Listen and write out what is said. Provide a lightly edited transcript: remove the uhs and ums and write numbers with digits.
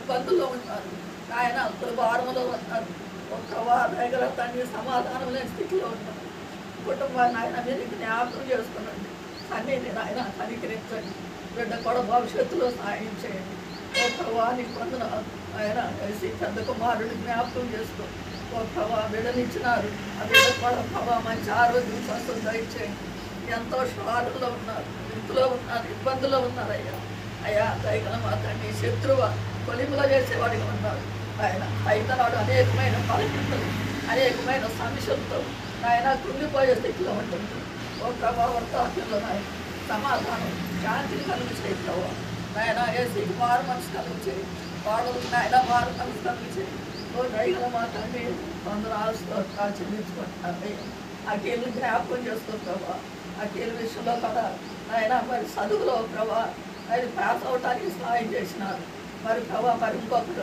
ఇబ్బందుల్లో ఉన్నారు ఆయన భారంలో ఉన్నారు. ఒక ప్రభా దగ్గర తండ్రి సమాధానం లేని స్థితిలో ఉన్నారు. కుటుంబాన్ని ఆయన మీరు జ్ఞాపకం చేసుకునండి. అన్నిటిని ఆయన కనికరించండి. బిడ్డ కూడా భవిష్యత్తులో సాయం చేయండి. ఓ ప్రభా నీకు వందనాలు. ఆయన కలిసి పెద్ద కుమారుడు జ్ఞాపకం చేసుకో. ఓ ప్రభా బిడ్డనిచ్చినారు. ఆ బిడ్డ కూడా ప్రభా మంచి ఆరోగ్యం స్వస్థత దయచేయండి. ఎంతో షారుల్లో ఉన్నారు, ఇంట్లో ఉన్నారు, ఇబ్బందుల్లో ఉన్నారు అయ్యా. అయ్యా దయగల మా తండ్రి శత్రువ కొలిములో చేసేవాడిగా ఉన్నారు ఆయన. అయితే నాడు అనేకమైన పలకింతలు, అనేకమైన సమస్యలతో ఆయన కృంగిపోయే స్థితిలో ఉంటుంది. ఓ ప్రభా వృత్తాప్యంలో నాయన సమాధానం శాంతిని కలుగు చేయి ప్రభావ. నాయన ఏసీకి మారు మనసు కలుగు చేయి. వాడులకు నాయన మారు మనసు కలుగు చేయి. ఓ దయగల మా తండ్రి కొందరు ఆస్తులు చెల్లించుకుంటున్నారు. ఆ కీళ్ళు జ్ఞాపకం చేసుకో ప్రభా. ఆ కీళ్ళ విషయంలో కదా ఆయన మరి చదువులో ప్రభా అది పాస్ అవటానికి సహాయం చేసినారు. మరి ప్రభా మరి ఇంకొకరు